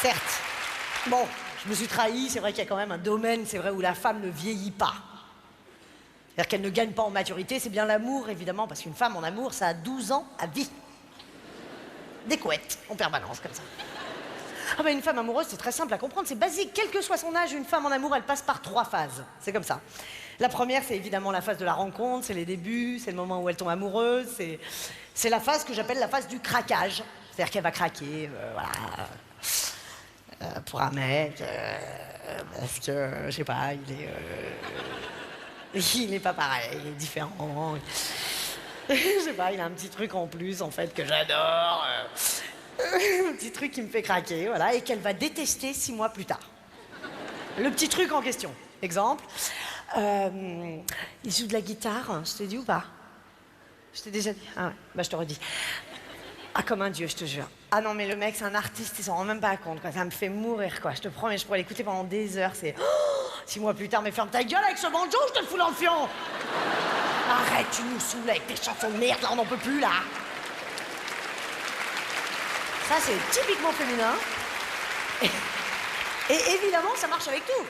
Certes. Bon, je me suis trahi, c'est vrai qu'il y a quand même un domaine, c'est vrai, où la femme ne vieillit pas. C'est-à-dire qu'elle ne gagne pas en maturité, c'est bien l'amour, évidemment, parce qu'une femme en amour, ça a 12 ans à vie. Des couettes, en permanence, comme ça. Ah ben une femme amoureuse, c'est très simple à comprendre, c'est basique. Quel que soit son âge, une femme en amour, elle passe par 3 phases. C'est comme ça. La première, c'est évidemment la phase de la rencontre, c'est les débuts, c'est le moment où elle tombe amoureuse, c'est la phase que j'appelle la phase du craquage. C'est-à-dire qu'elle va craquer, voilà, pour un mec, parce que, je sais pas, il est pas pareil, il est différent. Je sais pas, il a un petit truc en plus, en fait, que j'adore. Un petit truc qui me fait craquer, voilà, et qu'elle va détester 6 mois plus tard. Le petit truc en question. Exemple, il joue de la guitare, je t'ai dit ou pas? Je t'ai déjà dit? Ah ouais, bah je te redis. Ah, comme un dieu, je te jure. Ah non, mais le mec, c'est un artiste, il s'en rend même pas compte, quoi. Ça me fait mourir, quoi. Je te promets, je pourrais l'écouter pendant des heures, c'est... Oh, 6 mois plus tard, mais ferme ta gueule avec ce banjo, je te le fous dans le fion! Arrête, tu nous saoules avec tes chansons de merde, là, on n'en peut plus, là! Ça, c'est typiquement féminin. Et évidemment, ça marche avec tout.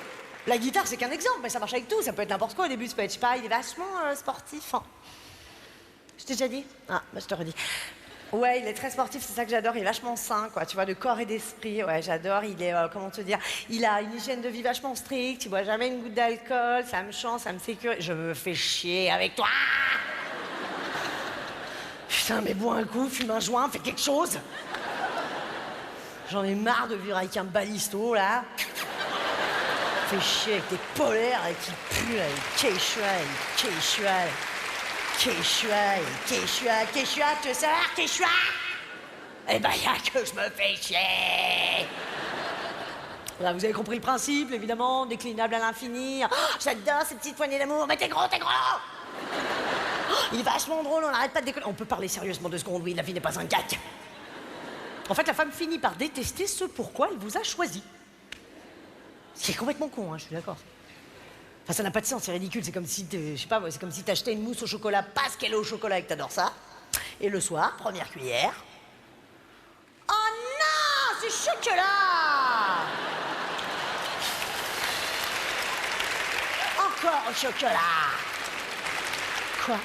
La guitare, c'est qu'un exemple, mais ça marche avec tout. Ça peut être n'importe quoi au début, ça peut être, je sais pas, il est vachement sportif. Hein. Je t'ai déjà dit? Ah, bah je te redis. Ouais, il est très sportif, c'est ça que j'adore. Il est vachement sain, quoi, tu vois, de corps et d'esprit. Ouais, j'adore. Il est, comment te dire, il a une hygiène de vie vachement stricte. Il boit jamais une goutte d'alcool. Ça me change, ça me sécurise. Je me fais chier avec toi. Putain, mais bois un coup, fume un joint, fais quelque chose. J'en ai marre de vivre avec un balisto, là. Fais chier avec des polaires et qui puent, là, et Quechua, tu veux savoir, Quechua? Eh ben, y'a que je me fais chier. Là, vous avez compris le principe, évidemment, déclinable à l'infini. Oh, j'adore ces petites poignées d'amour, mais t'es gros, t'es gros! Oh, il est vachement drôle, on n'arrête pas de déconner. On peut parler sérieusement 2 secondes, oui, la vie n'est pas un gag. En fait, la femme finit par détester ce pourquoi elle vous a choisi. C'est complètement con, hein, je suis d'accord. Enfin, ça n'a pas de sens, c'est ridicule. C'est comme si, je sais pas, c'est comme si t'achetais une mousse au chocolat parce qu'elle est au chocolat et que t'adores ça. Et le soir, première cuillère. Oh non, c'est chocolat! Encore au chocolat! Quoi?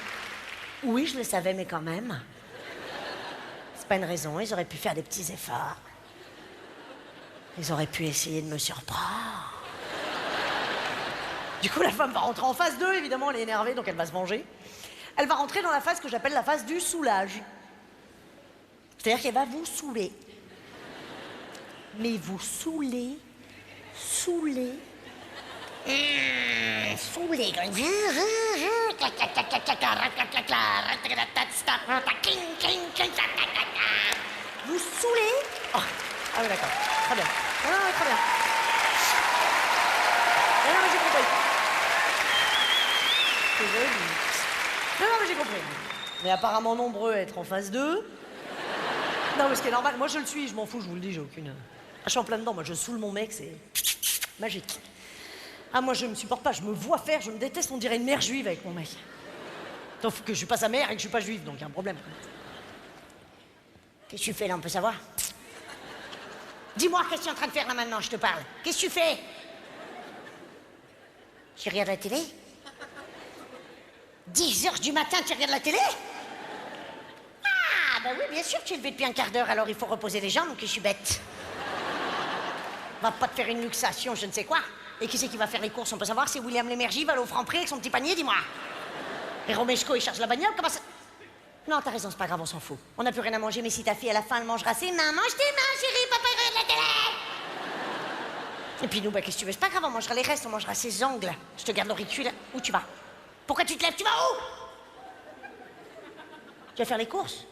Oui, je le savais, mais quand même. C'est pas une raison, ils auraient pu faire des petits efforts. Ils auraient pu essayer de me surprendre. Du coup, la femme va rentrer en phase 2, évidemment, elle est énervée, donc elle va se venger. Elle va rentrer dans la phase que j'appelle la phase du soulage. C'est-à-dire qu'elle va vous saouler. Mais vous saouler, saouler, saouler. Vous saoulez. Oh. Ah oui, d'accord. Très bien. Non, non, très bien. Non, mais j'ai compris. C'est joli. Non, mais j'ai compris. Mais apparemment nombreux à être en phase 2. Non, mais ce qui est normal, moi je le suis, je m'en fous, je vous le dis, j'ai aucune... Ah, je suis en plein dedans, moi je saoule mon mec, c'est magique. Ah, moi je me supporte pas, je me vois faire, je me déteste, on dirait une mère juive avec mon mec. Sauf que je suis pas sa mère et que je suis pas juive, donc il y a un problème. Qu'est-ce que tu fais là, on peut savoir? Dis-moi, qu'est-ce que tu es en train de faire là maintenant, je te parle. Qu'est-ce que tu fais? Tu regardes la télé? 10h du matin, tu regardes la télé? Ah, bah oui, bien sûr, tu es levé depuis un quart d'heure, alors il faut reposer les jambes, donc je suis bête. Va pas te faire une luxation, je ne sais quoi. Et qui c'est qui va faire les courses? On peut savoir si William Lémergie va aller au Franprix avec son petit panier, dis-moi. Et Romeshko, il charge la bagnole, comment ça... Non, t'as raison, c'est pas grave, on s'en fout. On n'a plus rien à manger, mais si ta fille, à la fin, elle mangera ses mains, mange tes mains, chérie, papa, regarde la télé. Et puis nous, bah, qu'est-ce que tu veux? C'est pas grave, on mangera les restes, on mangera ses ongles. Je te garde l'auricule. Où tu vas? Pourquoi tu te lèves? Tu vas où? Tu vas faire les courses?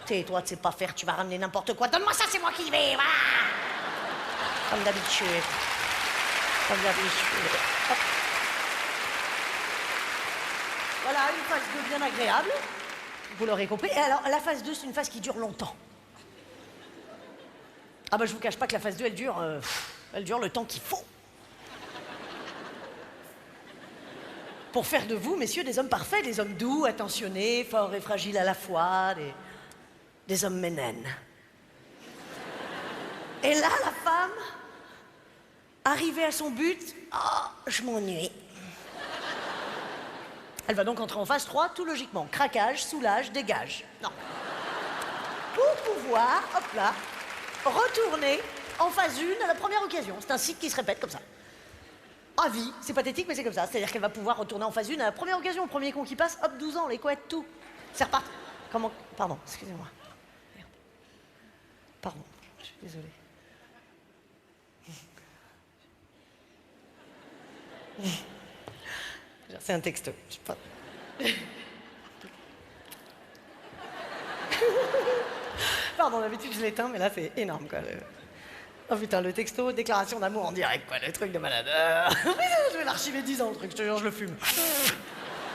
Tais-toi, tu sais pas faire, tu vas ramener n'importe quoi. Donne-moi ça, c'est moi qui y vais, voilà. Comme d'habitude. Comme d'habitude. Hop. Voilà, une phase 2 bien agréable. Vous l'aurez compris. Et alors, la phase 2, c'est une phase qui dure longtemps. Ah bah, je vous cache pas que la phase 2, elle dure le temps qu'il faut. Pour faire de vous, messieurs, des hommes parfaits, des hommes doux, attentionnés, forts et fragiles à la fois, des hommes ménènes. Et là, la femme, arrivée à son but, oh, je m'ennuie. Elle va donc entrer en phase 3, tout logiquement. Craquage, soulage, dégage. Non. Pour pouvoir, hop là, retourner en phase 1 à la première occasion. C'est un cycle qui se répète comme ça. À vie, c'est pathétique, mais c'est comme ça. C'est-à-dire qu'elle va pouvoir retourner en phase 1 à la première occasion, au premier con qui passe, hop, 12 ans, les couettes, tout. C'est reparti. Comment... Pardon, excusez-moi. Merde. Pardon, je suis désolée. C'est un texto. Je sais pas. Pardon, d'habitude je l'éteins, mais là c'est énorme quoi. Oh putain, le texto, déclaration d'amour en direct quoi, le truc de malade. Je vais l'archiver 10 ans le truc, je te jure, je le fume.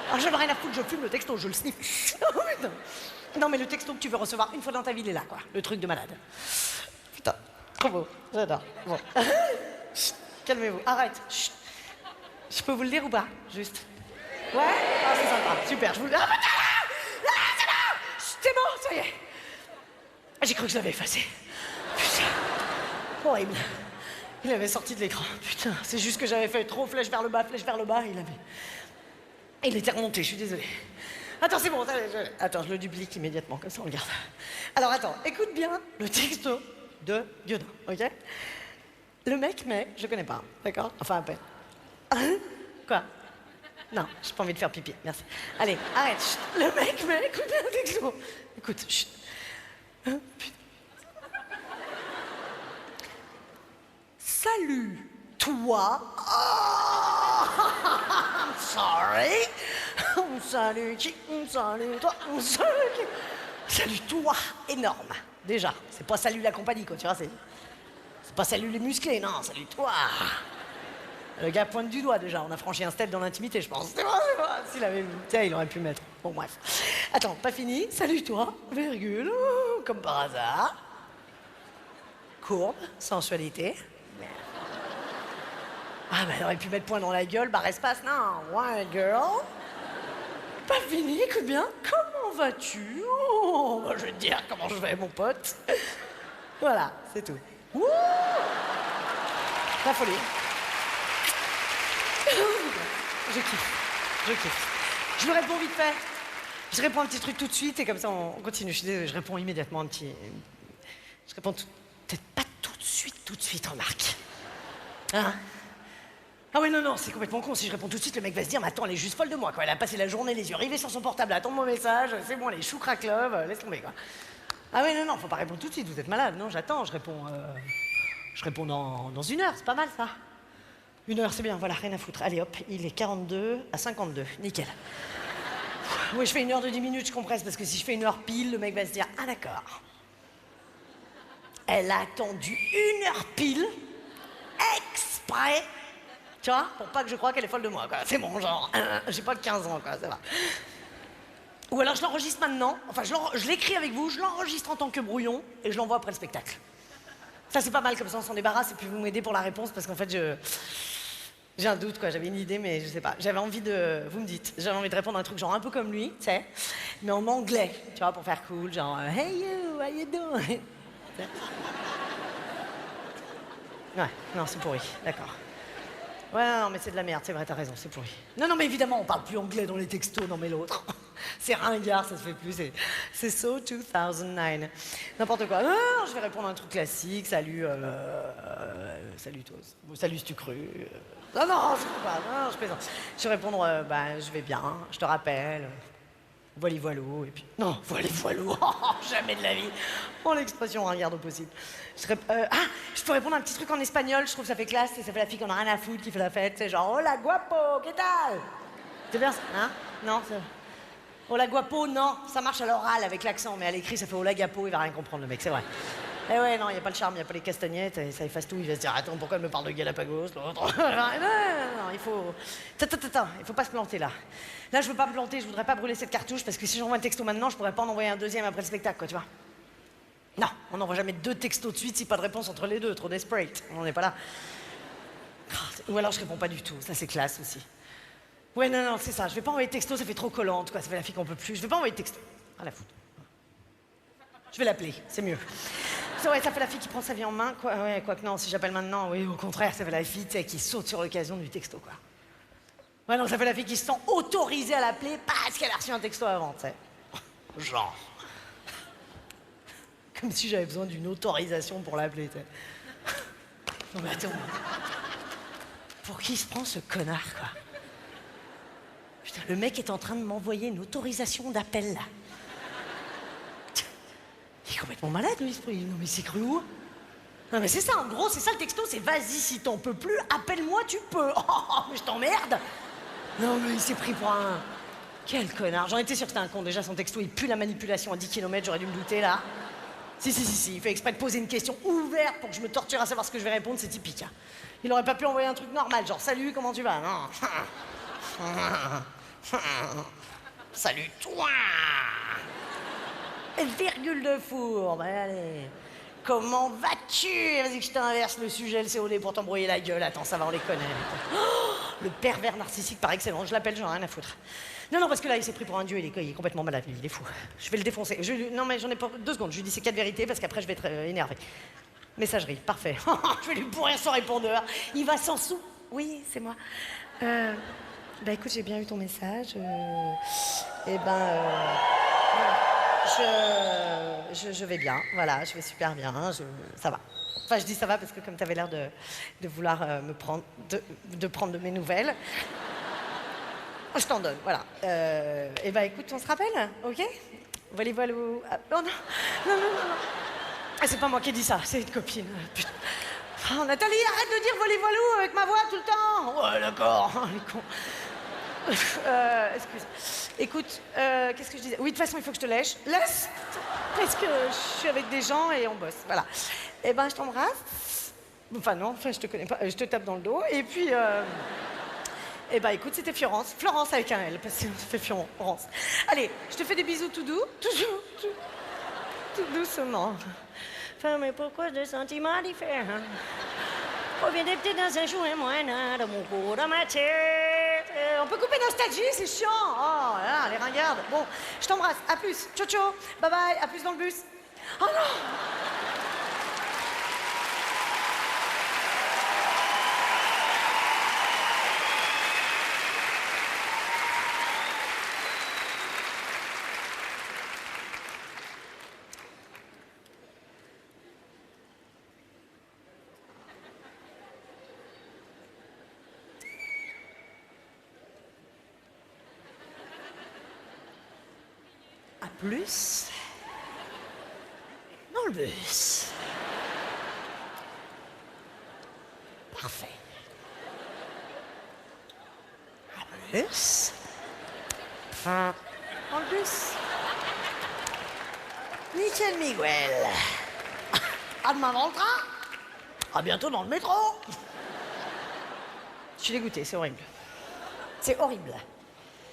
Alors j'en ai rien à foutre, je fume le texto, je le sniffe. Oh putain. Non mais le texto que tu veux recevoir une fois dans ta vie, il est là quoi, le truc de malade. Putain, trop beau, j'adore. Bon. Chut, calmez-vous, arrête. Chut. Je peux vous le dire ou pas, juste? Ouais? Ah, c'est sympa, super, je vous le dis. Ah, c'est bon! C'est bon, ça y est! J'ai cru que je l'avais effacé. Putain, horrible. Il avait sorti de l'écran. Putain, c'est juste que j'avais fait trop flèche vers le bas, il avait... Il était remonté, je suis désolée. Attends, c'est bon, attends, je le duplique immédiatement, comme ça on le garde. Alors attends, écoute bien le texto de Dieudonne, ok? Le mec, mais je connais pas, d'accord? Enfin, à peine. Quoi? Non, j'ai pas envie de faire pipi, merci. Allez, arrête, chut. Le mec, mais écoute bien le texto. Écoute, chut. Putain. Salut, toi. Oh, I'm sorry. Salut qui? Salut toi. Salut qui? Salut toi, énorme. Déjà, c'est pas salut la compagnie, quoi, tu vois, c'est pas salut les musclés, non, salut toi. Le gars pointe du doigt déjà, on a franchi un step dans l'intimité, je pense. C'est bon. S'il avait... Tiens, il aurait pu mettre. Bon, bref. Attends, pas fini. Salut toi, virgule, comme par hasard. Courbe, sensualité. Ah, bah, elle aurait pu mettre point dans la gueule, barre espace. Non, ouais, girl. Pas fini, écoute bien. Comment vas-tu? Oh, bah, je vais te dire comment je vais, mon pote. Voilà, c'est tout. Ouh, la folie. Je kiffe. Je lui réponds vite fait. Je réponds un petit truc tout de suite et comme ça on continue. Je suis désolée, je réponds immédiatement un petit... Je réponds peut-être pas tout de suite, remarque. Hein? Ah ouais, non, c'est complètement con. Si je réponds tout de suite, le mec va se dire, mais attends, elle est juste folle de moi, quoi. Elle a passé la journée les yeux rivés sur son portable, à attendre mon message, c'est bon, elle est chou crack love, laisse tomber, quoi. Ah ouais, non, faut pas répondre tout de suite, vous êtes malade. Non, j'attends, je réponds dans 1 heure, c'est pas mal, ça. 1 heure, c'est bien, voilà, rien à foutre. Allez, hop, il est 42 à 52, nickel. Oui, je fais 1 heure de 10 minutes, je compresse, parce que si je fais 1 heure pile, le mec va se dire, ah d'accord. Elle a attendu 1 heure pile, exprès, tu vois, pour pas que je croie qu'elle est folle de moi, quoi. C'est bon, genre, j'ai pas que 15 ans, quoi, ça va. Ou alors je l'enregistre maintenant, enfin, je l'écris avec vous, je l'enregistre en tant que brouillon, et je l'envoie après le spectacle. Ça, c'est pas mal, comme ça, on s'en débarrasse, et puis vous m'aidez pour la réponse, parce qu'en fait, j'ai un doute, quoi, j'avais une idée, mais je sais pas. J'avais envie de... Vous me dites. J'avais envie de répondre à un truc genre un peu comme lui, tu sais, mais en anglais, tu vois, pour faire cool, genre « Hey you, how you doing ?» Ouais, non, c'est pourri, d'accord. Ouais, non, mais c'est de la merde, c'est vrai, t'as raison, c'est pourri. Non, mais évidemment, on parle plus anglais dans les textos, non mais l'autre. C'est ringard, ça se fait plus, c'est so 2009. N'importe quoi. Non, je vais répondre à un truc classique, salut, salut toi, salut si tu cru. Non, je peux pas, non, je plaisante. Je vais répondre, je vais bien, je te rappelle, voili voilou, et puis... Non, voili voilou, jamais de la vie. Oh, l'expression ringarde au possible. Je peux répondre à un petit truc en espagnol, je trouve que ça fait classe, et ça fait la fille qu'on a rien à foutre, qui fait la fête, c'est genre, hola guapo, ¿qué tal? C'est bien ça, hein? Non, c'est... Hola guapo, non, ça marche à l'oral avec l'accent, mais à l'écrit, ça fait hola gapo, il va rien comprendre, le mec, c'est vrai. Eh ouais, non, il n'y a pas le charme, il n'y a pas les castagnettes, et ça efface tout, il va se dire, attends, pourquoi elle me parle de Galapagos, l'autre? Non, il faut... Attends, il faut pas se planter, là. Là, je veux pas me planter, je voudrais pas brûler cette cartouche, parce que si j'envoie un texto maintenant, je pourrais pas en envoyer un deuxième après le spectacle, quoi, tu vois. Non, on n'envoie jamais 2 textos de suite si pas de réponse entre les 2, trop desperate, on n'est pas là. Ou alors je réponds pas du tout, ça c'est classe aussi. Ouais, non, c'est ça, je vais pas envoyer de texto, ça fait trop collante, quoi, ça fait la fille qu'on peut plus. Je vais pas envoyer de texto, à la foutre. Je vais l'appeler, c'est mieux. Ouais, ça fait la fille qui prend sa vie en main, quoi. Ouais, quoi que non, si j'appelle maintenant, oui, au contraire, ça fait la fille, tu sais, qui saute sur l'occasion du texto, quoi. Ouais, non, ça fait la fille qui se sent autorisée à l'appeler parce qu'elle a reçu un texto avant, tu sais. Genre. Comme si j'avais besoin d'une autorisation pour l'appeler, tu sais. Non mais attends. Pour qui se prend ce connard, quoi? Putain, le mec est en train de m'envoyer une autorisation d'appel, là. Il est complètement malade, lui. Non mais c'est cru où? Non mais c'est ça, en gros, c'est ça le texto, c'est vas-y, si t'en peux plus, appelle-moi, tu peux. Oh, mais je t'emmerde. Non mais il s'est pris pour un... Quel connard. J'en étais sûre que c'était un con. Déjà, son texto, il pue la manipulation à 10 km, j'aurais dû me douter, là. Si, il fait exprès de poser une question ouverte pour que je me torture à savoir ce que je vais répondre, c'est typique. Hein. Il aurait pas pu envoyer un truc normal, genre « Salut, comment tu vas ?» Non. « Salut, toi !» Virgule de four, bah allez. Comment vas-tu? Vas-y que je t'inverse le sujet, le COD pour t'embrouiller la gueule. Attends, ça va, on les connaît. Oh, le pervers narcissique par excellence, je l'appelle, j'en ai rien à foutre. Non, parce que là, il s'est pris pour un dieu, il est complètement malade, lui, il est fou. Je vais le défoncer. Non, mais j'en ai pas... 2 secondes, je lui dis ces 4 vérités, parce qu'après, je vais être énervé. Messagerie, parfait. Je vais lui pourrir son répondeur. Il va s'en sou... Oui, c'est moi. Bah écoute, j'ai bien eu ton message. Je vais bien, voilà, je vais super bien, ça va. Enfin, je dis ça va parce que comme t'avais l'air de vouloir me prendre, de prendre de mes nouvelles, je t'en donne, voilà. Et bah écoute, on se rappelle, ok? Voilà. Ah, oh non. Ah, c'est pas moi qui ai dit ça, c'est une copine. Putain. Oh, Nathalie, arrête de dire volley-voilou avec ma voix tout le temps. Ouais, d'accord, les cons. Excuse. Écoute, qu'est-ce que je disais? Oui, de toute façon, il faut que je te lèche. Laisse, parce que je suis avec des gens et on bosse, voilà. Eh ben, je t'embrasse. Enfin, non, je te connais pas, je te tape dans le dos. Et puis, eh ben, écoute, c'était Florence. Florence avec un L, parce que ça fait Florence. Allez, je te fais des bisous tout doux, tout doucement. Enfin, mais pourquoi des sentiments différents? Reviens peut-être dans un jour et moi, dans mon cours, dans ma tête. On peut couper nostalgie, c'est chiant. Oh là, les ringardes. Bon, je t'embrasse. À plus. Ciao, ciao. Bye bye. À plus dans le bus. Oh non! À plus. Dans le bus. Parfait. À plus. Enfin, dans le bus. Nickel Miguel. À demain dans le train. À bientôt dans le métro. Je suis dégoûtée, c'est horrible. C'est horrible.